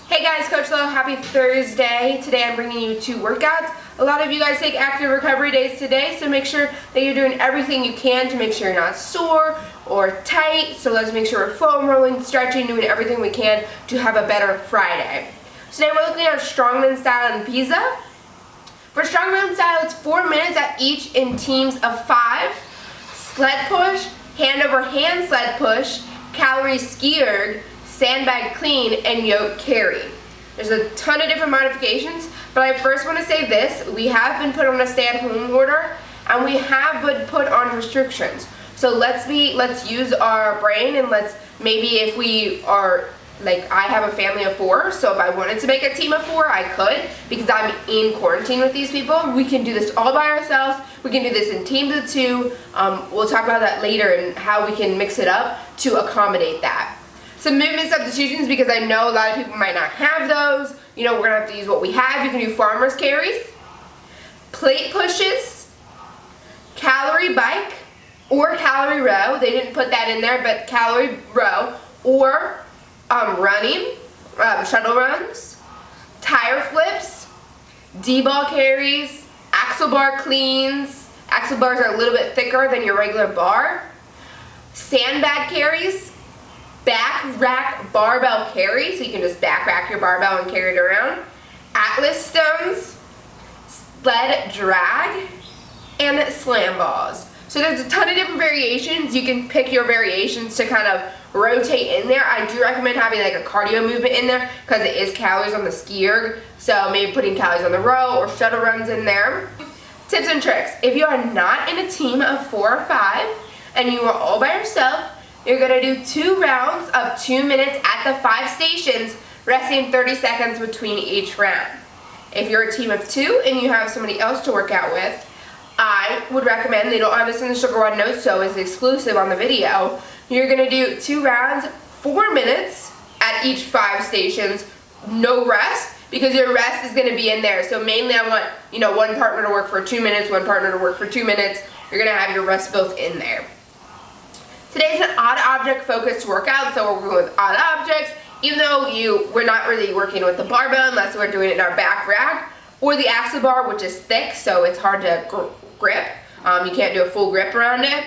Hey guys, Coach Lo, happy Thursday. Today I'm bringing you 2 workouts. A lot of you guys take active recovery days today, so make sure that you're doing everything you can to make sure you're not sore or tight. So let's make sure we're foam rolling, stretching, doing everything we can to have a better Friday. Today we're looking at Strongman style and Piza. For Strongman style, it's 4 minutes at each in teams of 5. Sled push, hand over hand sled push, calorie ski erg, sandbag clean, and yoke carry. There's a ton of different modifications, but I first want to say this: we have been put on a stay-at-home order, and we have been put on restrictions. So let's use our brain, and maybe if we are, like, I have a family of 4, so if I wanted to make a team of 4, I could, because I'm in quarantine with these people. We can do this all by ourselves. We can do this in teams of 2. We'll talk about that later and how we can mix it up to accommodate that. Some movement substitutions, because I know a lot of people might not have those. You know, we're going to have to use what we have. You can do farmer's carries, plate pushes, calorie bike, or calorie row. They didn't put that in there, but calorie row, or running, shuttle runs, tire flips, D-ball carries, axle bar cleans. Axle bars are a little bit thicker than your regular bar. Sandbag carries, back rack barbell carry, so you can just back rack your barbell and carry it around. Atlas stones, sled drag, and slam balls. So there's a ton of different variations. You can pick your variations to kind of rotate in there. I do recommend having like a cardio movement in there because it is calories on the ski erg. So maybe putting calories on the row or shuttle runs in there. Tips and tricks. If you are not in a team of 4 or 5 and you are all by yourself, you're going to do 2 rounds of 2 minutes at the 5 stations, resting 30 seconds between each round. If you're a team of 2 and you have somebody else to work out with, I would recommend, they don't have this in the Sugar One notes, so it's exclusive on the video. You're going to do 2 rounds, 4 minutes at each 5 stations, no rest, because your rest is going to be in there. So mainly I want, one partner to work for 2 minutes, one partner to work for 2 minutes. You're going to have your rest built in there. Today's an odd object focused workout, so we're going with odd objects, even though we're not really working with the barbell unless we're doing it in our back rack, or the axle bar, which is thick, so it's hard to grip. You can't do a full grip around it.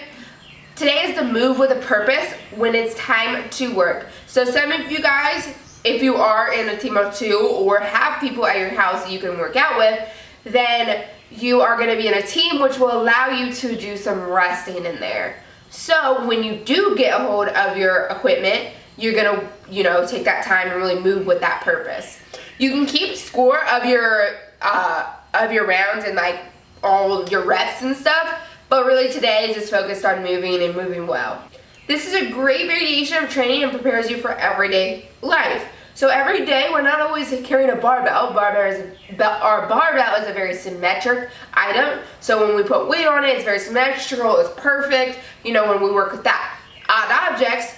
Today is the move with a purpose when it's time to work. So some of you guys, if you are in a team of 2 or have people at your house that you can work out with, then you are going to be in a team which will allow you to do some resting in there. So when you do get a hold of your equipment, you're going to, take that time and really move with that purpose. You can keep score of your rounds and like all your reps and stuff, but really today is just focused on moving and moving well. This is a great variation of training and prepares you for everyday life. So every day we're not always carrying a barbell. Our barbell is a very symmetric item. So when we put weight on it, it's very symmetrical, it's perfect. When we work with that. Odd objects,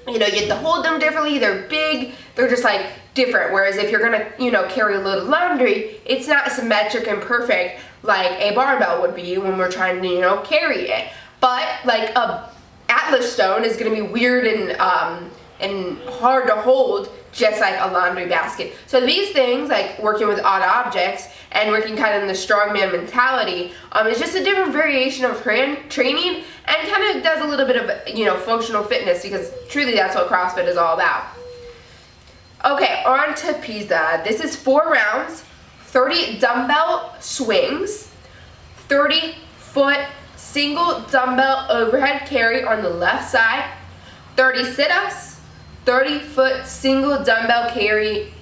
you have to hold them differently. They're big, they're just like different. Whereas if you're gonna, carry a load of laundry, it's not symmetric and perfect like a barbell would be when we're trying to, carry it. But like a Atlas stone is gonna be weird and hard to hold, just like a laundry basket. So these things, like working with odd objects and working kind of in the strongman mentality, is just a different variation of training and kind of does a little bit of, functional fitness, because truly that's what CrossFit is all about. Okay, on to Piza. This is 4 rounds, 30 dumbbell swings, 30-foot single dumbbell overhead carry on the left side, 30 sit-ups, 30-foot single dumbbell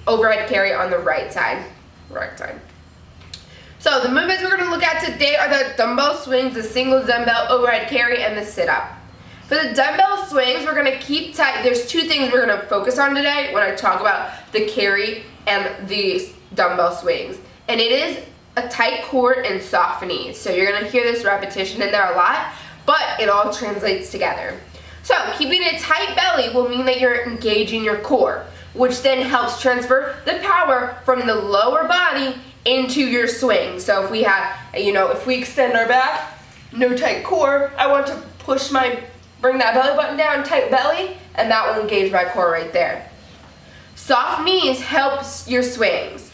overhead carry on the right side. So the movements we're going to look at today are the dumbbell swings, the single dumbbell overhead carry, and the sit-up. For the dumbbell swings, we're going to keep tight. There's 2 things we're going to focus on today when I talk about the carry and the dumbbell swings. And it is a tight core and soft knees. So you're going to hear this repetition in there a lot, but it all translates together. So keeping a tight belly will mean that you're engaging your core, which then helps transfer the power from the lower body into your swing. So if we have, if we extend our back, no tight core, I want to bring that belly button down, tight belly, and that will engage my core right there. Soft knees helps your swings.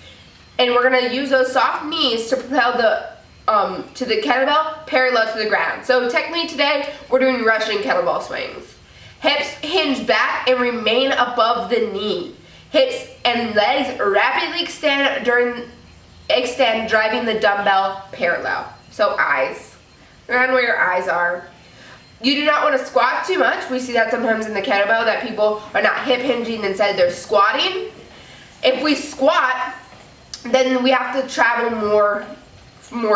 And we're gonna use those soft knees to propel to the kettlebell parallel to the ground. So technically today, we're doing Russian kettlebell swings. Hips hinge back and remain above the knee. Hips and legs rapidly extend, driving the dumbbell parallel. So eyes, around where your eyes are. You do not want to squat too much. We see that sometimes in the kettlebell that people are not hip hinging, instead they're squatting. If we squat, then we have to travel more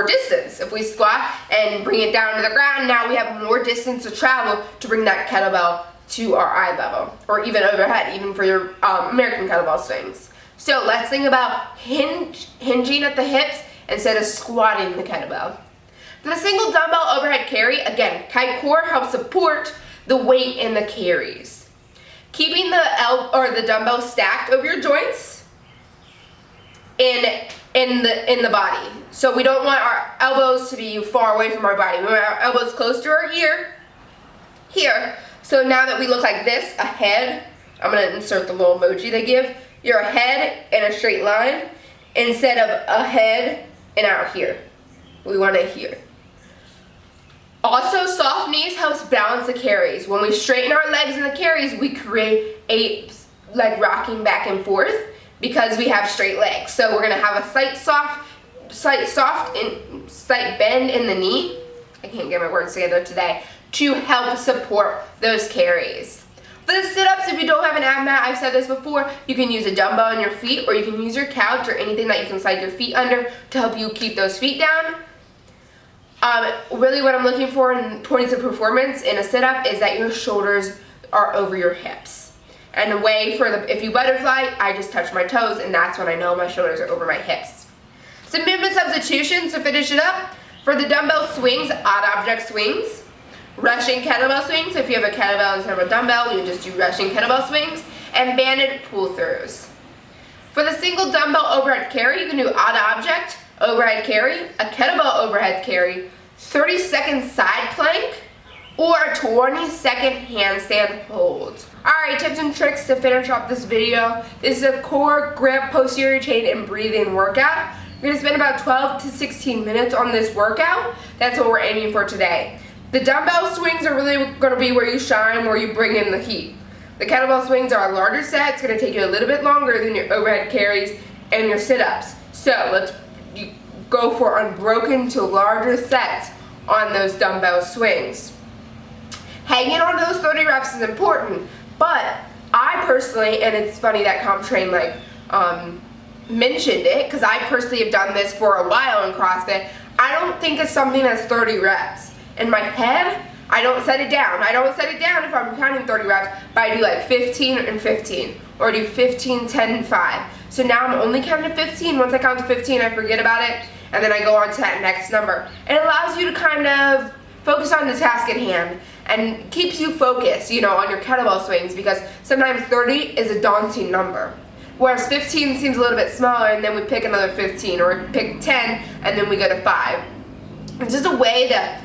distance. If we squat and bring it down to the ground, now we have more distance to travel to bring that kettlebell to our eye level, or even overhead, even for your American kettlebell swings. So let's think about hinging at the hips instead of squatting the kettlebell. For the single dumbbell overhead carry, again, tight core helps support the weight in the carries. Keeping the dumbbell stacked over your joints in the body. So we don't want our elbows to be far away from our body. We want our elbows close to our ear, here. So now that we look like this, a head, I'm gonna insert the little emoji they give, your head in a straight line instead of a head and out here. We want it here. Also, soft knees helps balance the carries. When we straighten our legs in the carries, we create a leg rocking back and forth because we have straight legs. So we're gonna have a slight bend in the knee. I can't get my words together today, to help support those carries. For the sit-ups, if you don't have an ab mat, I've said this before, you can use a dumbbell on your feet, or you can use your couch or anything that you can slide your feet under to help you keep those feet down. Really what I'm looking for in points of performance in a sit-up is that your shoulders are over your hips. And the way if you butterfly, I just touch my toes, and that's when I know my shoulders are over my hips. Some movement substitutions to finish it up. For the dumbbell swings, odd object swings. Russian kettlebell swings, so if you have a kettlebell instead of a dumbbell, you just do Russian kettlebell swings, and banded pull-throughs. For the single dumbbell overhead carry, you can do odd object overhead carry, a kettlebell overhead carry, 30-second side plank, or a 20-second handstand hold. Alright, tips and tricks to finish off this video. This is a core, grip, posterior chain, and breathing workout. We're going to spend about 12 to 16 minutes on this workout. That's what we're aiming for today. The dumbbell swings are really going to be where you shine, where you bring in the heat. The kettlebell swings are a larger set. It's going to take you a little bit longer than your overhead carries and your sit-ups. So let's go for unbroken to larger sets on those dumbbell swings. Hanging on to those 30 reps is important, but I personally, and it's funny that CompTrain mentioned it, because I personally have done this for a while in CrossFit, I don't think it's something that's 30 reps. In my head, I don't set it down. I don't set it down if I'm counting 30 reps, but I do like 15 and 15, or do 15, 10, and 5. So now I'm only counting to 15. Once I count to 15, I forget about it, and then I go on to that next number. It allows you to kind of focus on the task at hand, and keeps you focused, on your kettlebell swings, because sometimes 30 is a daunting number. Whereas 15 seems a little bit smaller, and then we pick another 15, or we pick 10, and then we go to 5. It's just a way to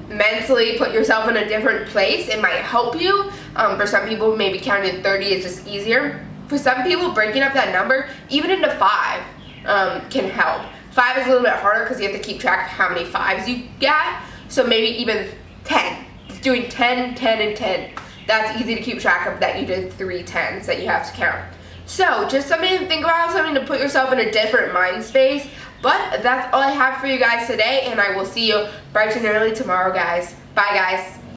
mentally put yourself in a different place. It might help you. For some people, maybe counting 30 is just easier. For some people, breaking up that number, even into 5, can help. 5 is a little bit harder because you have to keep track of how many 5s you get. So maybe even 10. Doing 10, 10, and 10. That's easy to keep track of, that you did 3 10s that you have to count. So just something to think about, something to put yourself in a different mind space. But that's all I have for you guys today, and I will see you bright and early tomorrow, guys. Bye, guys.